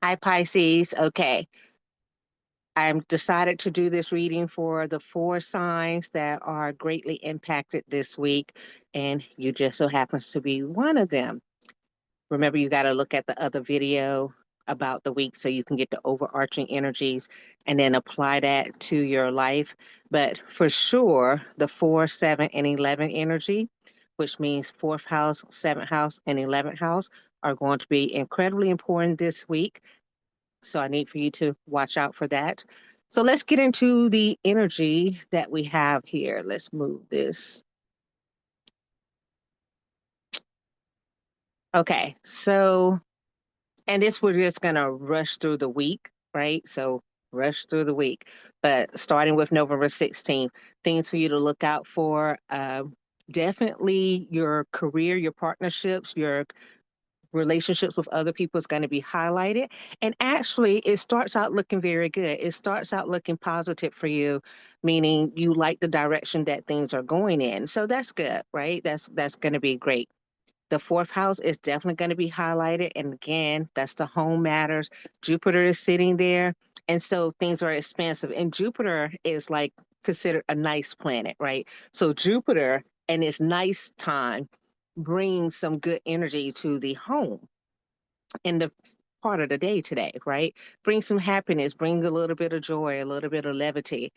Hi, Pisces. Okay. I'm decided to do this reading for the four signs that are greatly impacted this week, and you just so happens to be one of them. Remember, you got to look at the other video about the week so you can get the overarching energies and then apply that to your life. But for sure, the 4, 7, and 11 energy, which means fourth house, seventh house, and 11th house, are going to be incredibly important this week. So I need for you to watch out for that. So let's get into the energy that we have here. Let's move this. Okay. So, and this we're just going to rush through the week, right? So rush through the week. But starting with November 16th, things for you to look out for. Definitely your career, your partnerships, your relationships with other people is going to be highlighted. And actually, it starts out looking very good. It starts out looking positive for you, meaning you like the direction that things are going in. So that's good, right? That's going to be great. The fourth house is definitely going to be highlighted. And again, that's the home matters. Jupiter is sitting there. And so things are expansive. And Jupiter is like considered a nice planet, right? So Jupiter and its nice time brings some good energy to the home in the part of the day today, right? Bring some happiness, bring a little bit of joy, a little bit of levity,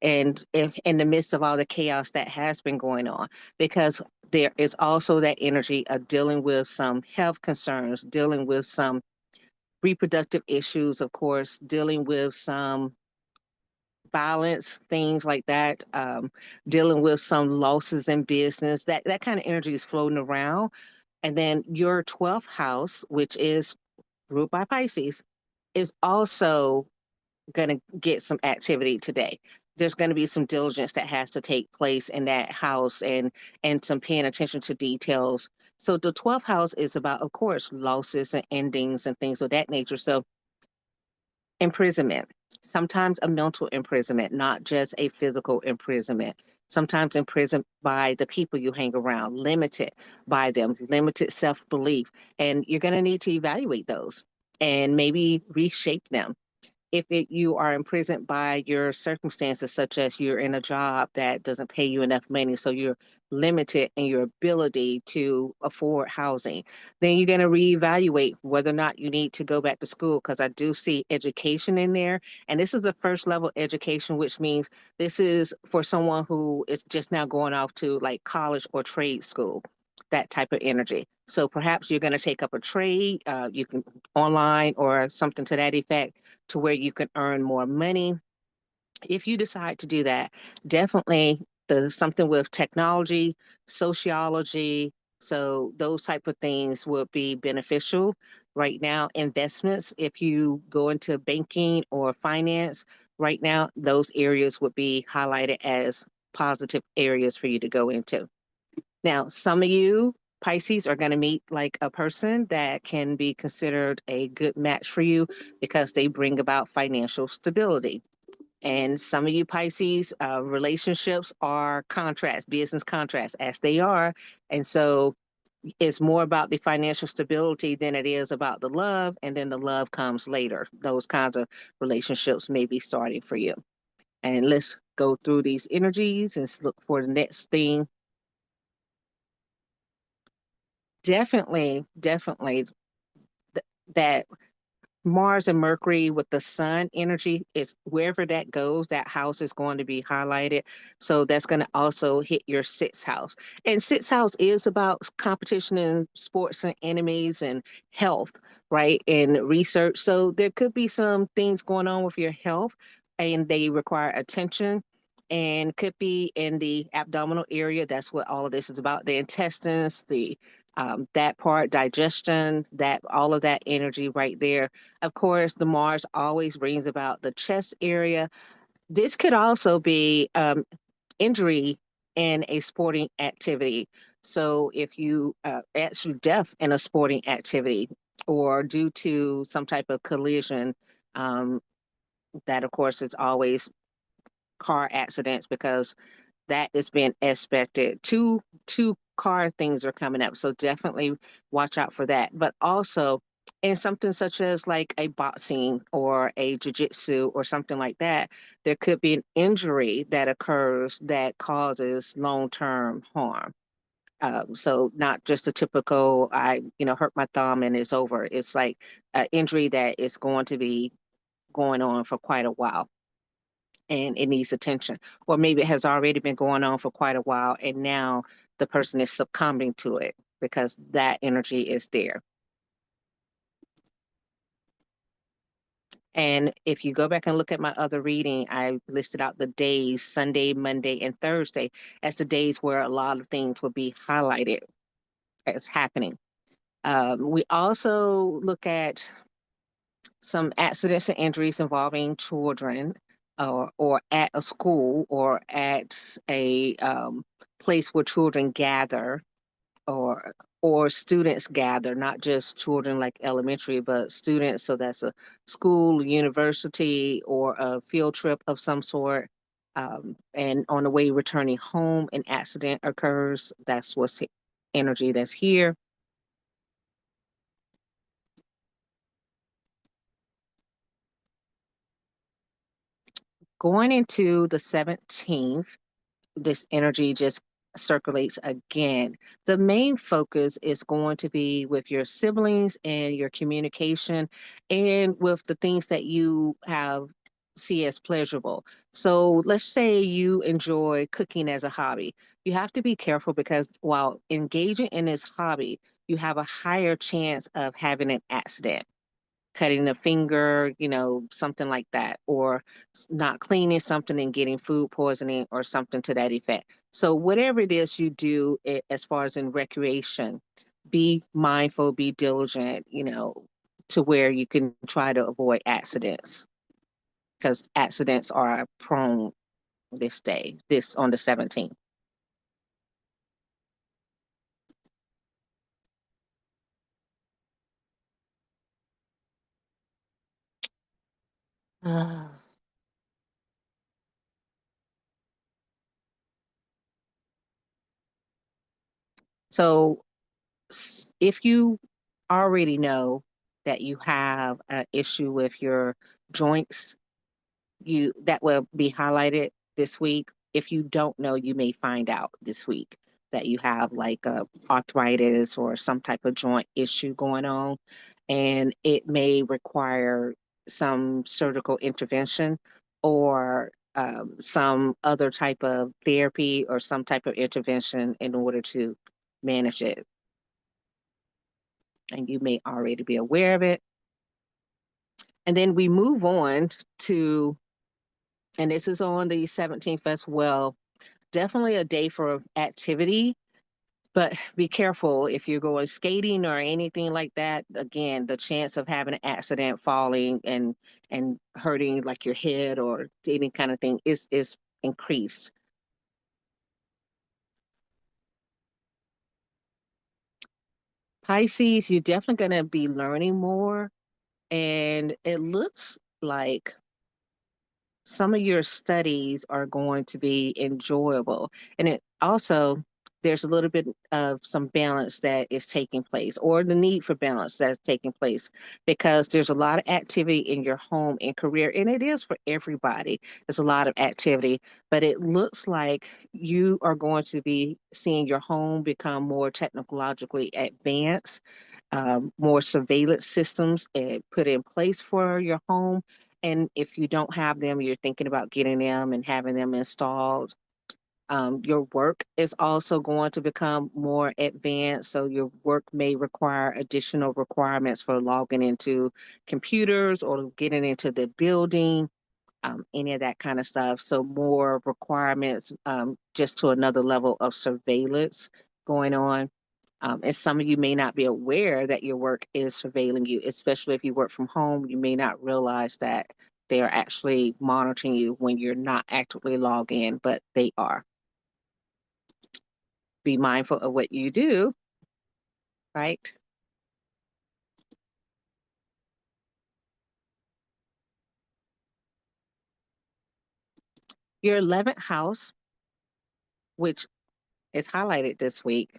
and if in the midst of all the chaos that has been going on, because there is also that energy of dealing with some health concerns, dealing with some reproductive issues, of course, dealing with some violence, things like that, dealing with some losses in business. That kind of energy is floating around. And then your 12th house, which is ruled by Pisces, is also going to get some activity today. There's going to be some diligence that has to take place in that house and some paying attention to details. So the 12th house is about, of course, losses and endings and things of that nature. So imprisonment, sometimes a mental imprisonment, not just a physical imprisonment. Sometimes imprisoned by the people you hang around, limited by them, limited self belief. And you're going to need to evaluate those and maybe reshape them if you are imprisoned by your circumstances, such as you're in a job that doesn't pay you enough money, so you're limited in your ability to afford housing, then you're going to reevaluate whether or not you need to go back to school. Because I do see education in there. And this is a first level education, which means this is for someone who is just now going off to like college or trade school, that type of energy. So perhaps you're going to take up a trade, you can online or something to that effect, to where you can earn more money. If you decide to do that, definitely the something with technology, sociology, so those type of things would be beneficial. Right now, investments, if you go into banking or finance, right now, those areas would be highlighted as positive areas for you to go into. Now, some of you Pisces are going to meet like a person that can be considered a good match for you because they bring about financial stability. And some of you Pisces, relationships are contracts, business contracts, as they are. And so it's more about the financial stability than it is about the love. And then the love comes later. Those kinds of relationships may be starting for you. And let's go through these energies and look for the next thing. Definitely that Mars and Mercury with the sun energy is wherever that goes, that house is going to be highlighted. So that's going to also hit your sixth house. And sixth house is about competition in sports and enemies and health, right? And research. So there could be some things going on with your health and they require attention and could be in the abdominal area. That's what all of this is about. The intestines, the that part, digestion, that all of that energy right there. Of course, the Mars always brings about the chest area. This could also be injury in a sporting activity. So if you actually death in a sporting activity or due to some type of collision, um, that of course is always car accidents because that is being expected. Two car things are coming up, so definitely watch out for that. But also in something such as like a boxing or a jiu-jitsu or something like that, there could be an injury that occurs that causes long-term harm. So not just a typical, hurt my thumb and it's over. It's like an injury that is going to be going on for quite a while and it needs attention. Or maybe it has already been going on for quite a while and now the person is succumbing to it because that energy is there. And if you go back and look at my other reading, I listed out the days, Sunday, Monday, and Thursday, as the days where a lot of things will be highlighted as happening. We also look at some accidents and injuries involving children, or at a school or at a place where children gather, or students gather, not just children like elementary, but students. So that's a school, university, or a field trip of some sort. And on the way returning home, an accident occurs. That's what's energy that's here. Going into the 17th, this energy just circulates again. The main focus is going to be with your siblings and your communication and with the things that you have see as pleasurable. So let's say you enjoy cooking as a hobby. You have to be careful because while engaging in this hobby, you have a higher chance of having an accident, cutting a finger, something like that, or not cleaning something and getting food poisoning or something to that effect. So, whatever it is you do as far as in recreation, be mindful, be diligent, to where you can try to avoid accidents because accidents are prone this day, this on the 17th. So, if you already know that you have an issue with your joints, you that will be highlighted this week. If you don't know, you may find out this week that you have like arthritis or some type of joint issue going on, and it may require some surgical intervention or some other type of therapy or some type of intervention in order to manage it. And you may already be aware of it. And then we move on to, and this is on the 17th as well, definitely a day for activity, but be careful if you're going skating or anything like that. Again, the chance of having an accident, falling and hurting like your head or any kind of thing is increased. Pisces, you're definitely going to be learning more, and it looks like some of your studies are going to be enjoyable. And it also, there's a little bit of some balance that is taking place, or the need for balance that's taking place, because there's a lot of activity in your home and career, and it is for everybody. There's a lot of activity, but it looks like you are going to be seeing your home become more technologically advanced, more surveillance systems put in place for your home. And if you don't have them, you're thinking about getting them and having them installed. Your work is also going to become more advanced. So your work may require additional requirements for logging into computers or getting into the building, any of that kind of stuff. So more requirements, just to another level of surveillance going on. And some of you may not be aware that your work is surveilling you, especially if you work from home. You may not realize that they are actually monitoring you when you're not actively logged in, but they are. Be mindful of what you do, right? Your 11th house, which is highlighted this week,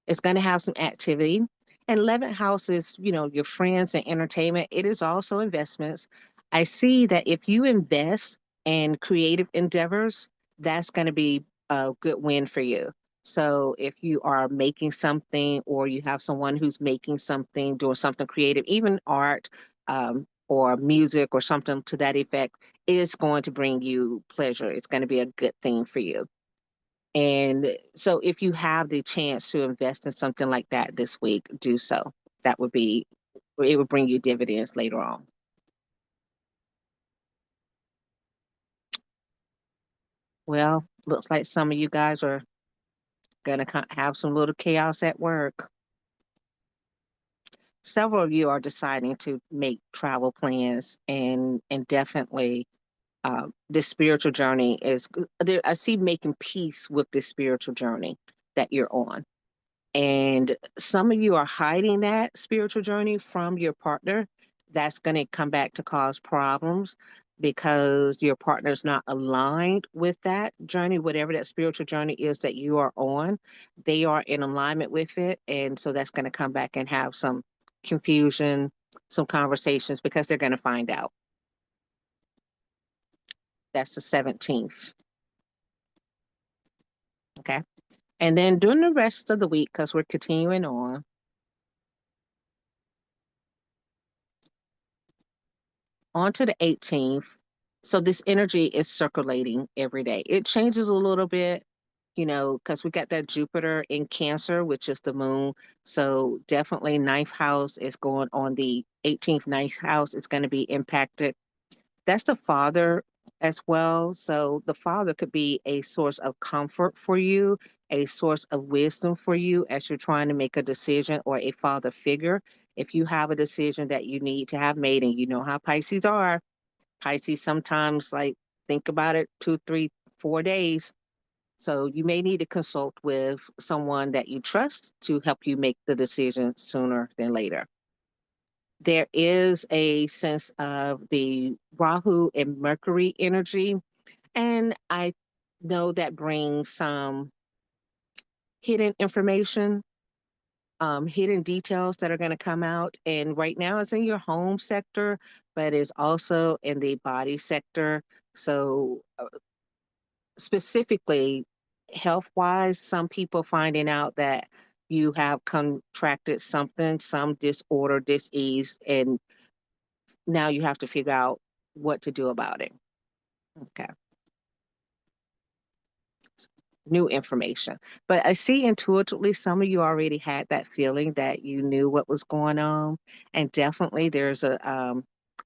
is going to have some activity. And 11th house is, your friends and entertainment. It is also investments. I see that if you invest in creative endeavors, that's going to be a good win for you. So if you are making something or you have someone who's making something, doing something creative, even art, or music or something to that effect, is going to bring you pleasure. It's going to be a good thing for you. And so if you have the chance to invest in something like that this week, do so. That would be, it would bring you dividends later on. Well, looks like some of you guys are going to have some little chaos at work. Several of you are deciding to make travel plans, and definitely this spiritual journey is there. I see making peace with this spiritual journey that you're on. And some of you are hiding that spiritual journey from your partner. That's going to come back to cause problems because your partner's not aligned with that journey, whatever that spiritual journey is that you are on. They are in alignment with it. And so that's going to come back and have some confusion, some conversations because they're going to find out. That's the 17th. Okay. And then during the rest of the week, because we're continuing on to the 18th. So this energy is circulating every day. It changes a little bit, because we got that Jupiter in Cancer, which is the moon. So definitely ninth house is going on the 18th. Ninth house is going to be impacted. That's the father as well. So the father could be a source of comfort for you, a source of wisdom for you as you're trying to make a decision, or a father figure. If you have a decision that you need to have made, and you know how Pisces are, Pisces sometimes like think about it 2, 3, 4 days. So you may need to consult with someone that you trust to help you make the decision sooner than later. There is a sense of the Rahu and Mercury energy, and I know that brings some hidden information, hidden details that are going to come out. And right now it's in your home sector, but it's also in the body sector. So specifically health wise, some people finding out that you have contracted something, some disorder, disease, and now you have to figure out what to do about it. Okay. New information. But I see intuitively some of you already had that feeling that you knew what was going on. And definitely there's a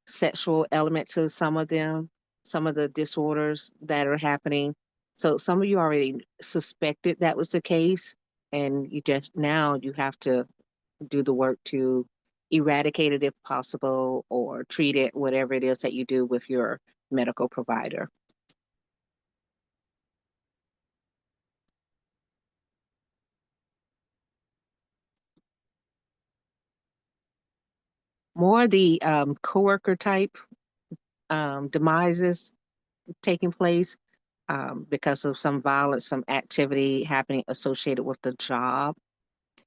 sexual element to some of them, some of the disorders that are happening. So some of you already suspected that was the case. And you just now you have to do the work to eradicate it if possible or treat it, whatever it is that you do with your medical provider. More the coworker type demises taking place because of some violence, some activity happening associated with the job.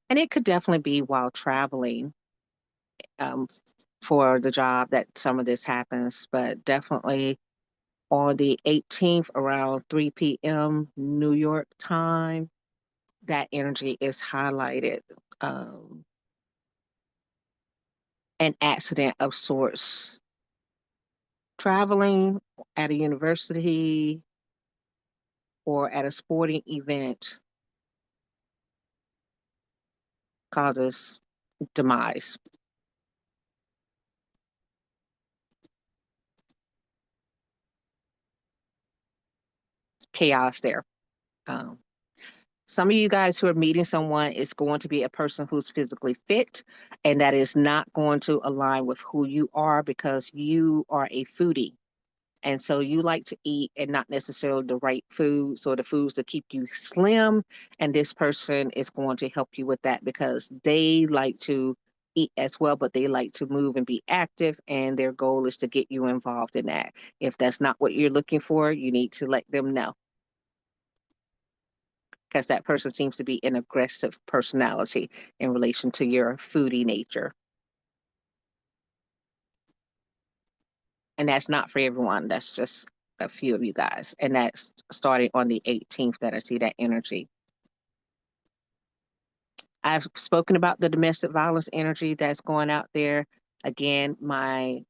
And it could definitely be while traveling um, for the job that some of this happens, but definitely on the 18th around 3 p.m. New York time, that energy is highlighted. Um, an accident of sorts, traveling at a university or at a sporting event causes demise, chaos there. Um, some of you guys who are meeting someone is going to be a person who's physically fit, and that is not going to align with who you are because you are a foodie. And so you like to eat and not necessarily the right foods or the foods that keep you slim. And this person is going to help you with that because they like to eat as well, but they like to move and be active. And their goal is to get you involved in that. If that's not what you're looking for, you need to let them know. because that person seems to be an aggressive personality in relation to your foodie nature. And that's not for everyone. That's just a few of you guys. And that's starting on the 18th that I see that energy. I've spoken about the domestic violence energy that's going out there. Again, my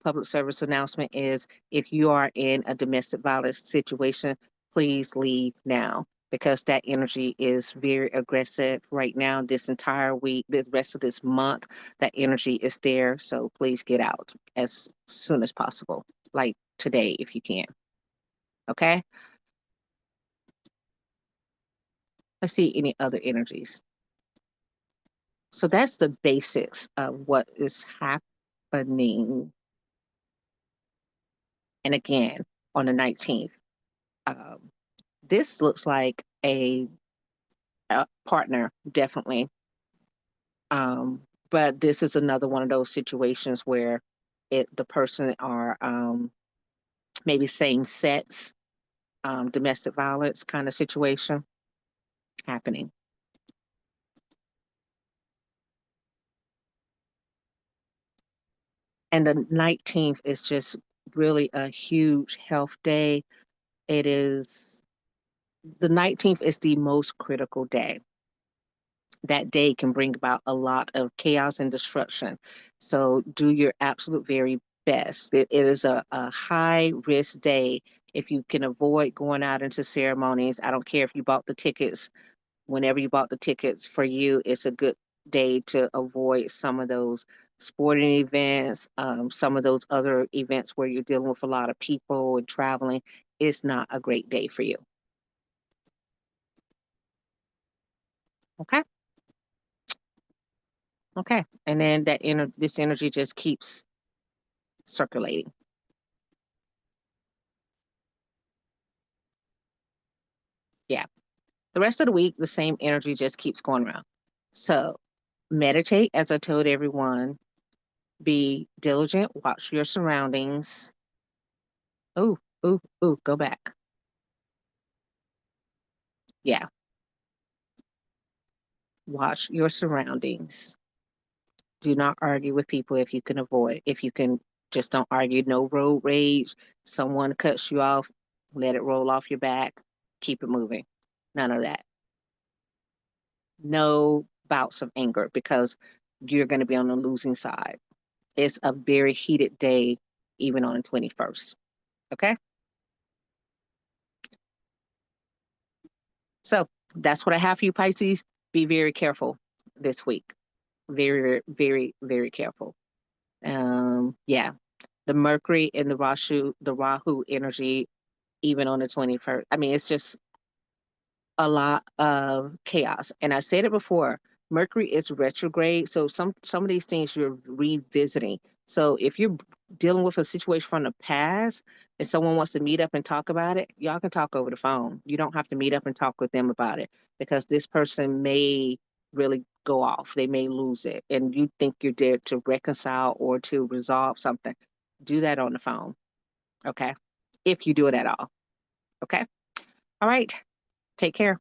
public service announcement is if you are in a domestic violence situation, please leave now because that energy is very aggressive right now. This entire week, the rest of this month, that energy is there. So please get out as soon as possible, like today if you can. Okay. Let's see any other energies. So that's the basics of what is happening. And again, on the 19th, um, this looks like a partner, definitely. Um, but this is another one of those situations where the person are maybe same sex, domestic violence kind of situation happening. And the 19th is just really a huge health day. It is the 19th is the most critical day. That day can bring about a lot of chaos and destruction. So do your absolute very best. It is a high risk day. If you can avoid going out into ceremonies, I don't care if you bought the tickets, whenever you bought the tickets for you, it's a good day to avoid some of those sporting events, some of those other events where you're dealing with a lot of people and traveling. It's not a great day for you. Okay. Okay. And then this energy just keeps circulating. Yeah. The rest of the week, the same energy just keeps going around. So meditate, as I told everyone, be diligent, watch your surroundings. Oh, go back. Yeah. Watch your surroundings. Do not argue with people if you can avoid. If you can, just don't argue. No road rage. Someone cuts you off, let it roll off your back. Keep it moving. None of that. No bouts of anger because you're going to be on the losing side. It's a very heated day, even on the 21st. Okay. So that's what I have for you, Pisces. Be very careful this week. Very, very, very careful. Yeah. The Mercury and the Rahu energy, even on the 21st. I mean, it's just a lot of chaos. And I said it before, Mercury is retrograde, so some of these things you're revisiting. So if you're dealing with a situation from the past and someone wants to meet up and talk about it, y'all can talk over the phone. You don't have to meet up and talk with them about it because this person may really go off. They may lose it. And you think you're there to reconcile or to resolve something. Do that on the phone. Okay. If you do it at all. Okay. All right. Take care.